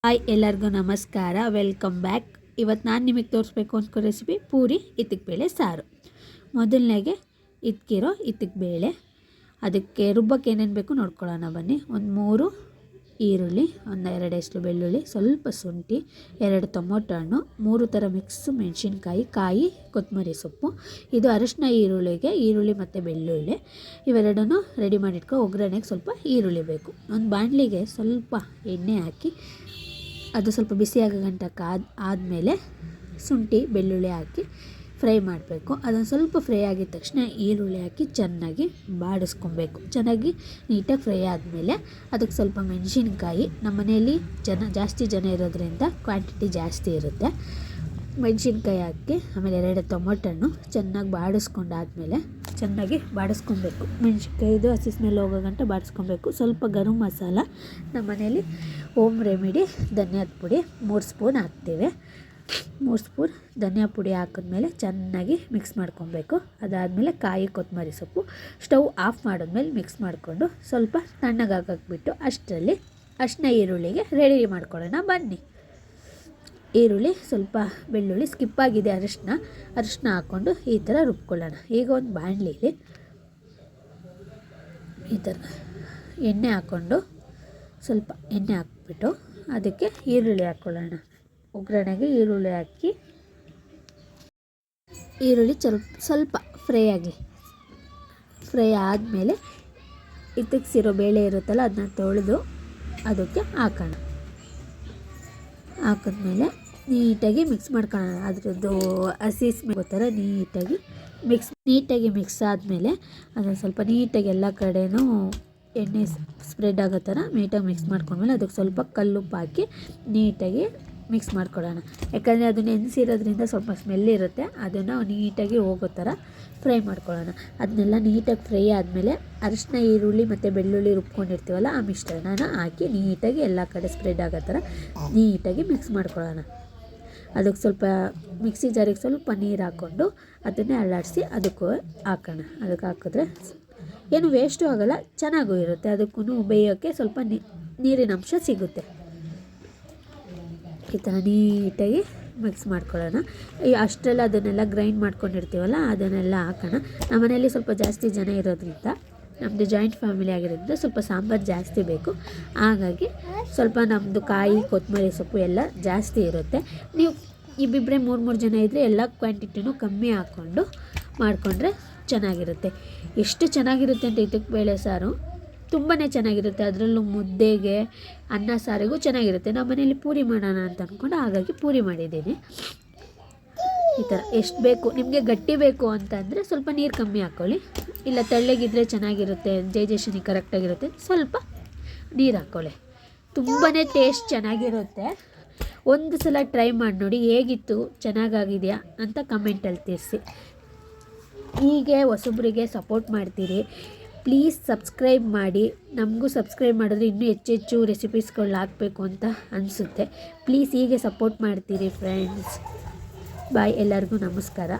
Hi ಎಲ್ಲರಿಗೂ ನಮಸ್ಕಾರ, welcome back. ಇವತ್ತು ನಾನು ನಿಮಗೆ ತೋರಿಸ್ಬೇಕು ಅಂದ್ಕೋ ರೆಸಿಪಿ ಪೂರಿ ಬೇಳೆ ಸಾರು. ಮೊದಲನೇಗೆ ಇತ್ತಿಗೆ ಬೇಳೆ, ಅದಕ್ಕೆ ರುಬ್ಬಕ್ಕೆ ಏನೇನು ಬೇಕು ನೋಡ್ಕೊಳ್ಳೋಣ ಬನ್ನಿ. ಒಂದು 3 ಈರುಳ್ಳಿ, ಒಂದು 2 ಎಸಳು ಬೆಳ್ಳುಳ್ಳಿ, ಸ್ವಲ್ಪ ಶುಂಠಿ, 2 ಟೊಮೊಟೊ ಹಣ್ಣು, 3 ಥರ ಮಿಕ್ಸ್ ಮೆಣಸಿನ್ಕಾಯಿ, ಕಾಯಿ, ಕೊತ್ತಂಬರಿ ಸೊಪ್ಪು. ಇದು ಅರಿಶಿನ ಈರುಳ್ಳಿಗೆ ಈರುಳ್ಳಿ ಮತ್ತು ಬೆಳ್ಳುಳ್ಳಿ ಇವೆರಡನ್ನೂ ರೆಡಿ ಮಾಡಿಟ್ಕೊ. ಒಗ್ಗರಣೆಗೆ ಸ್ವಲ್ಪ ಈರುಳ್ಳಿ ಬೇಕು. ಒಂದು ಬಾಣಲಿಗೆ ಸ್ವಲ್ಪ ಎಣ್ಣೆ ಹಾಕಿ ಅದು ಸ್ವಲ್ಪ ಬಿಸಿಯಾಗೋ ಗಂಟ ಆದಮೇಲೆ ಶುಂಠಿ ಬೆಳ್ಳುಳ್ಳಿ ಹಾಕಿ ಫ್ರೈ ಮಾಡಬೇಕು. ಅದೊಂದು ಸ್ವಲ್ಪ ಫ್ರೈ ಆಗಿದ ತಕ್ಷಣ ಈರುಳ್ಳಿ ಹಾಕಿ ಚೆನ್ನಾಗಿ ಬಾಡಿಸ್ಕೊಬೇಕು. ಚೆನ್ನಾಗಿ ನೀಟಾಗಿ ಫ್ರೈ ಆದಮೇಲೆ ಅದಕ್ಕೆ ಸ್ವಲ್ಪ ಮೆಣಸಿನ್ಕಾಯಿ, ನಮ್ಮ ಮನೆಯಲ್ಲಿ ಜಾಸ್ತಿ ಜನ ಇರೋದ್ರಿಂದ ಕ್ವಾಂಟಿಟಿ ಜಾಸ್ತಿ ಇರುತ್ತೆ, ಮೆಣಸಿನ್ಕಾಯಿ ಹಾಕಿ ಆಮೇಲೆ 2 ಟೊಮೊಟೊ ಹಣ್ಣು ಚೆನ್ನಾಗಿ ಬಾಡಿಸ್ಕೊಂಡಾದಮೇಲೆ ಚೆನ್ನಾಗಿ ಬಾಡಿಸ್ಕೊಬೇಕು. ಮೆಣಸಿನ್ಕಾಯಿದು ಹಸಿ ಸ್ಮೆಲ್ ಹೋಗೋ ಗಂಟ ಬಾಡಿಸ್ಕೊಬೇಕು. ಸ್ವಲ್ಪ ಗರಂ ಮಸಾಲ, ನಮ್ಮ ಮನೇಲಿ ಹೋಮ್ ರೆಮಿಡಿ ಧನಿಯಾದ ಪುಡಿ 3 ಸ್ಪೂನ್ ಹಾಕ್ತೇವೆ. 3 ಸ್ಪೂನ್ ಧನಿಯಾ ಪುಡಿ ಹಾಕಿದ್ಮೇಲೆ ಚೆನ್ನಾಗಿ ಮಿಕ್ಸ್ ಮಾಡ್ಕೊಬೇಕು. ಅದಾದಮೇಲೆ ಕಾಯಿ, ಕೊತ್ತಂಬರಿ ಸೊಪ್ಪು ಸ್ಟವ್ ಆಫ್ ಮಾಡಿದ್ಮೇಲೆ ಮಿಕ್ಸ್ ಮಾಡಿಕೊಂಡು ಸ್ವಲ್ಪ ತಣ್ಣಗಾಕಬಿಟ್ಟು ಅಷ್ಟರಲ್ಲಿ ಅರಿಶಿನ ಈರುಳ್ಳಿಗೆ ರೆಡಿ ಮಾಡ್ಕೊಳ್ಳೋಣ ಬನ್ನಿ. ಈರುಳ್ಳಿ, ಸ್ವಲ್ಪ ಬೆಳ್ಳುಳ್ಳಿ, ಸ್ಕಿಪ್ಪಾಗಿದೆ ಅರಿಶಿನ ಹಾಕ್ಕೊಂಡು ಈ ಥರ ರುಬ್ಕೊಳ್ಳೋಣ. ಈಗ ಒಂದು ಬಾಣಲಿಲಿ ಈ ಥರ ಎಣ್ಣೆ ಹಾಕ್ಕೊಂಡು ಸ್ವಲ್ಪ ಎಣ್ಣೆ ಹಾಕ್ಬಿಟ್ಟು ಅದಕ್ಕೆ ಈರುಳ್ಳಿ ಹಾಕ್ಕೊಳ್ಳೋಣ. ಒಗ್ಗರಣೆಗೆ ಈರುಳ್ಳಿ ಹಾಕಿ ಈರುಳ್ಳಿ ಸ್ವಲ್ಪ ಫ್ರೈ ಆಗಲಿ. ಫ್ರೈ ಆದಮೇಲೆ ಇತ್ತಿಕ್ಸಿರೋ ಬೇಳೆ ಇರುತ್ತಲ್ಲ ಅದನ್ನ ತೊಳೆದು ಅದಕ್ಕೆ ಹಾಕಿದ್ಮೇಲೆ ನೀಟಾಗಿ ಮಿಕ್ಸ್ ಮಾಡ್ಕೊಳ್ಳೋಣ. ಅದ್ರದ್ದು ಹಸಿ ಸ್ಮೆಲ್ ಥರ ನೀಟಾಗಿ ಮಿಕ್ಸ್ ಆದಮೇಲೆ ಅದನ್ನು ಸ್ವಲ್ಪ ನೀಟಾಗಿ ಎಲ್ಲ ಕಡೆನೂ ಎಣ್ಣೆ ಸ್ಪ್ರೆಡ್ ಆಗೋ ಥರ ನೀಟಾಗಿ ಮಿಕ್ಸ್ ಮಾಡ್ಕೊಂಡ್ಮೇಲೆ ಅದಕ್ಕೆ ಸ್ವಲ್ಪ ಕಲ್ಲುಪ್ಪು ಹಾಕಿ ನೀಟಾಗಿ ಮಿಕ್ಸ್ ಮಾಡ್ಕೊಳ್ಳೋಣ. ಯಾಕಂದರೆ ಅದು ನೆನೆಸಿರೋದ್ರಿಂದ ಸ್ವಲ್ಪ ಸ್ಮೆಲ್ ಇರುತ್ತೆ, ಅದನ್ನು ನೀಟಾಗಿ ಹೋಗೋ ಥರ ಫ್ರೈ ಮಾಡ್ಕೊಳ್ಳೋಣ. ಅದನ್ನೆಲ್ಲ ನೀಟಾಗಿ ಫ್ರೈ ಆದಮೇಲೆ ಅರಿಶಿನ ಈರುಳ್ಳಿ ಮತ್ತು ಬೆಳ್ಳುಳ್ಳಿ ರುಬ್ಕೊಂಡಿರ್ತೀವಲ್ಲ ಆ ಮಿಶ್ರಣನ ಹಾಕಿ ನೀಟಾಗಿ ಎಲ್ಲ ಕಡೆ ಸ್ಪ್ರೆಡ್ ಆಗೋ ಥರ ನೀಟಾಗಿ ಮಿಕ್ಸ್ ಮಾಡ್ಕೊಳ್ಳೋಣ. ಅದಕ್ಕೆ ಸ್ವಲ್ಪ ಮಿಕ್ಸಿ ಜಾರಿಗೆ ಸ್ವಲ್ಪ ನೀರು ಹಾಕ್ಕೊಂಡು ಅದನ್ನೇ ಅಲ್ಲಾಡಿಸಿ ಅದಕ್ಕೂ ಹಾಕೋಣ. ಅದಕ್ಕೆ ಹಾಕಿದ್ರೆ ಏನು ವೇಸ್ಟು ಆಗೋಲ್ಲ, ಚೆನ್ನಾಗೂ ಇರುತ್ತೆ. ಅದಕ್ಕೂ ಬೇಯೋಕ್ಕೆ ಸ್ವಲ್ಪ ನೀರಿನ ಅಂಶ ಸಿಗುತ್ತೆ. ಈ ಥರ ನೀಟಾಗಿ ಮಿಕ್ಸ್ ಮಾಡ್ಕೊಳ್ಳೋಣ. ಅಷ್ಟೆಲ್ಲ ಅದನ್ನೆಲ್ಲ ಗ್ರೈಂಡ್ ಮಾಡ್ಕೊಂಡಿರ್ತೀವಲ್ಲ ಅದನ್ನೆಲ್ಲ ಹಾಕೋಣ. ನಮ್ಮ ಮನೆಯಲ್ಲಿ ಸ್ವಲ್ಪ ಜಾಸ್ತಿ ಜನ ಇರೋದ್ರಿಂದ, ನಮ್ಮದು ಜಾಯಿಂಟ್ ಫ್ಯಾಮಿಲಿ ಆಗಿರೋದ್ರಿಂದ ಸ್ವಲ್ಪ ಸಾಂಬಾರು ಜಾಸ್ತಿ ಬೇಕು. ಹಾಗಾಗಿ ಸ್ವಲ್ಪ ನಮ್ಮದು ಕಾಯಿ, ಕೊತ್ತಂಬರಿ ಸೊಪ್ಪು ಎಲ್ಲ ಜಾಸ್ತಿ ಇರುತ್ತೆ. ನೀವು ಇಬ್ಬಿಬ್ಬರೇ 3 ಜನ ಇದ್ದರೆ ಎಲ್ಲ ಕ್ವಾಂಟಿಟಿನೂ ಕಮ್ಮಿ ಹಾಕ್ಕೊಂಡು ಮಾಡಿಕೊಂಡ್ರೆ ಚೆನ್ನಾಗಿರುತ್ತೆ. ಎಷ್ಟು ಚೆನ್ನಾಗಿರುತ್ತೆ ಅಂತ ಇತ್ತಿಗೆ ಬೇಳೆ ಸಾರು ತುಂಬಾ ಚೆನ್ನಾಗಿರುತ್ತೆ. ಅದರಲ್ಲೂ ಮುದ್ದೆಗೆ, ಅನ್ನ ಸಾರಿಗೂ ಚೆನ್ನಾಗಿರುತ್ತೆ. ನಮ್ಮ ಮನೇಲಿ ಪೂರಿ ಮಾಡೋಣ ಅಂತ ಅಂದ್ಕೊಂಡು ಹಾಗಾಗಿ ಪೂರಿ ಮಾಡಿದ್ದೀನಿ. ಈ ಥರ ಎಷ್ಟು ಬೇಕು ನಿಮಗೆ, ಗಟ್ಟಿ ಬೇಕು ಅಂತಂದರೆ ಸ್ವಲ್ಪ ನೀರು ಕಮ್ಮಿ ಹಾಕ್ಕೊಳ್ಳಿ, ಇಲ್ಲ ತೆಳ್ಳಗಿದ್ರೆ ಚೆನ್ನಾಗಿರುತ್ತೆ, ಡೈಜೆಷನಿಗೆ ಕರೆಕ್ಟಾಗಿರುತ್ತೆ, ಸ್ವಲ್ಪ ನೀರು ಹಾಕ್ಕೊಳ್ಳಿ. ತುಂಬಾ ಟೇಸ್ಟ್ ಚೆನ್ನಾಗಿರುತ್ತೆ. ಒಂದು ಸಲ ಟ್ರೈ ಮಾಡಿ ನೋಡಿ, ಹೇಗಿತ್ತು, ಚೆನ್ನಾಗಾಗಿದೆಯಾ ಅಂತ ಕಮೆಂಟಲ್ಲಿ ತಿಳಿಸಿ. ಹೀಗೆ ಹೊಸಬ್ರಿಗೆ ಸಪೋರ್ಟ್ ಮಾಡ್ತೀರಿ, ಪ್ಲೀಸ್ ಸಬ್ಸ್ಕ್ರೈಬ್ ಮಾಡಿ. ನಮಗೂ ಸಬ್ಸ್ಕ್ರೈಬ್ ಮಾಡಿದ್ರೆ ಇನ್ನೂ ಹೆಚ್ಚೆಚ್ಚು ರೆಸಿಪೀಸ್ಗಳು ಹಾಕಬೇಕು ಅಂತ ಅನಿಸುತ್ತೆ. ಪ್ಲೀಸ್ ಹೀಗೆ ಸಪೋರ್ಟ್ ಮಾಡ್ತೀರಿ ಫ್ರೆಂಡ್ಸ್. ಬಾಯ್, ಎಲ್ಲರಿಗೂ ನಮಸ್ಕಾರ.